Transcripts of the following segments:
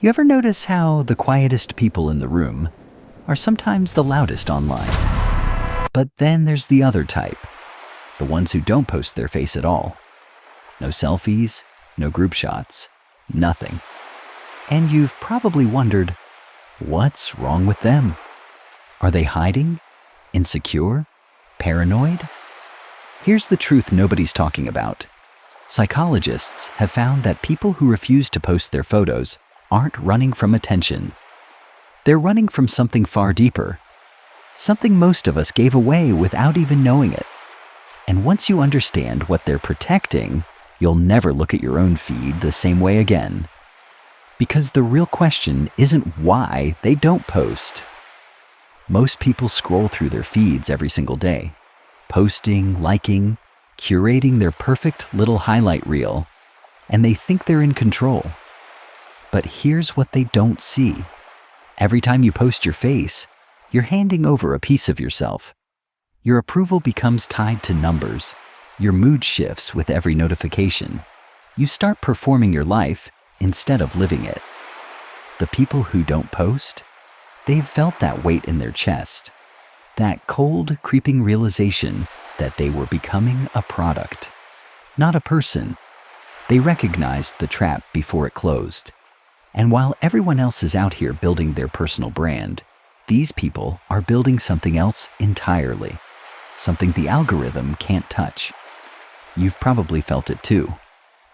You ever notice how the quietest people in the room are sometimes the loudest online? But then there's the other type, the ones who don't post their face at all. No selfies, no group shots, nothing. And you've probably wondered, what's wrong with them? Are they hiding? Insecure? Paranoid? Here's the truth nobody's talking about. Psychologists have found that people who refuse to post their photos aren't running from attention. They're running from something far deeper, something most of us gave away without even knowing it. And once you understand what they're protecting, you'll never look at your own feed the same way again. Because the real question isn't why they don't post. Most people scroll through their feeds every single day, posting, liking, curating their perfect little highlight reel, and they think they're in control. But here's what they don't see. Every time you post your face, you're handing over a piece of yourself. Your approval becomes tied to numbers. Your mood shifts with every notification. You start performing your life instead of living it. The people who don't post, they've felt that weight in their chest, that cold, creeping realization that they were becoming a product, not a person. They recognized the trap before it closed. And while everyone else is out here building their personal brand, these people are building something else entirely, something the algorithm can't touch. You've probably felt it too,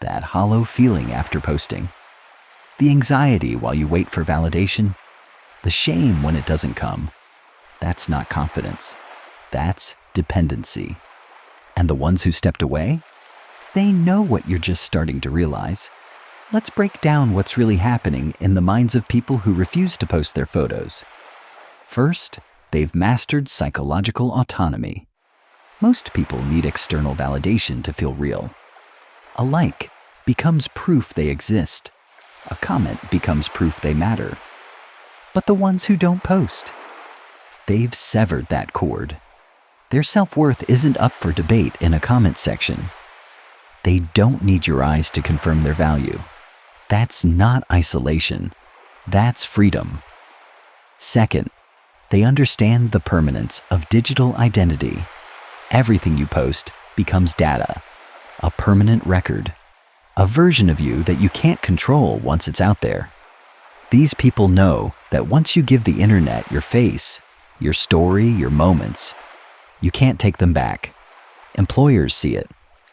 that hollow feeling after posting, the anxiety while you wait for validation, the shame when it doesn't come. That's not confidence. That's dependency. And the ones who stepped away? They know what you're just starting to realize. Let's break down what's really happening in the minds of people who refuse to post their photos. First, they've mastered psychological autonomy. Most people need external validation to feel real. A like becomes proof they exist. A comment becomes proof they matter. But the ones who don't post, they've severed that cord. Their self-worth isn't up for debate in a comment section. They don't need your eyes to confirm their value. That's not isolation. That's freedom. Second, they understand the permanence of digital identity. Everything you post becomes data, a permanent record, a version of you that you can't control once it's out there. These people know that once you give the internet your face, your story, your moments, you can't take them back. Employers see it.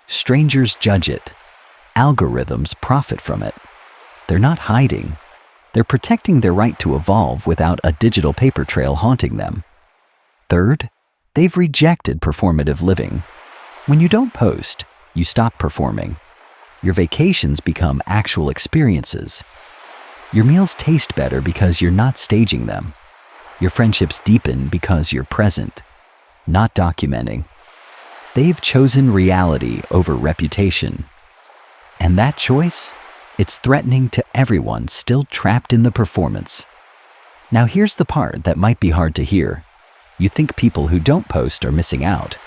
Strangers judge it. Algorithms profit from it. They're not hiding. They're protecting their right to evolve without a digital paper trail haunting them. Third, they've rejected performative living. When you don't post, you stop performing. Your vacations become actual experiences. Your meals taste better because you're not staging them. Your friendships deepen because you're present, not documenting. They've chosen reality over reputation. And that choice? It's threatening to everyone still trapped in the performance. Now here's the part that might be hard to hear. You think people who don't post are missing out.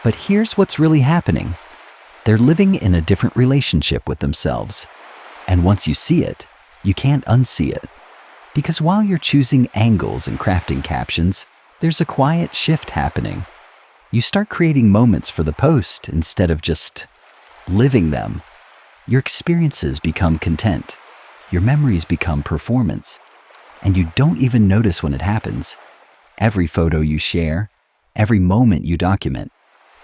But here's what's really happening. They're living in a different relationship with themselves. And once you see it, you can't unsee it. Because while you're choosing angles and crafting captions, there's a quiet shift happening. You start creating moments for the post instead of just living them. Your experiences become content. Your memories become performance. And you don't even notice when it happens. Every photo you share, every moment you document,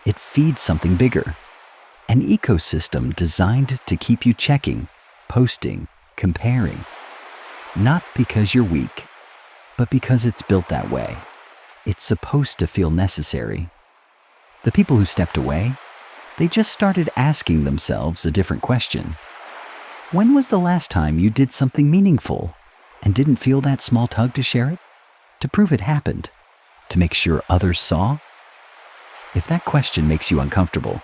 it feeds something bigger. An ecosystem designed to keep you checking, posting, comparing. Not because you're weak, but because it's built that way. It's supposed to feel necessary. The people who stepped away, they just started asking themselves a different question. When was the last time you did something meaningful and didn't feel that small tug to share it? To prove it happened? To make sure others saw? If that question makes you uncomfortable,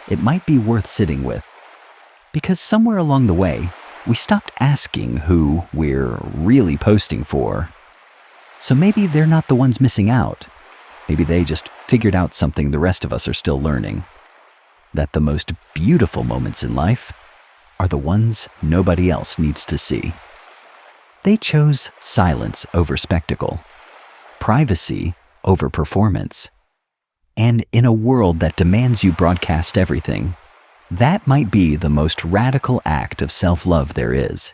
it might be worth sitting with. Because somewhere along the way, we stopped asking who we're really posting for. So maybe they're not the ones missing out. Maybe they just figured out something the rest of us are still learning. That the most beautiful moments in life are the ones nobody else needs to see. They chose silence over spectacle, privacy over performance. And in a world that demands you broadcast everything, that might be the most radical act of self-love there is.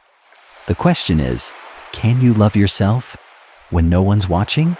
The question is, can you love yourself when no one's watching?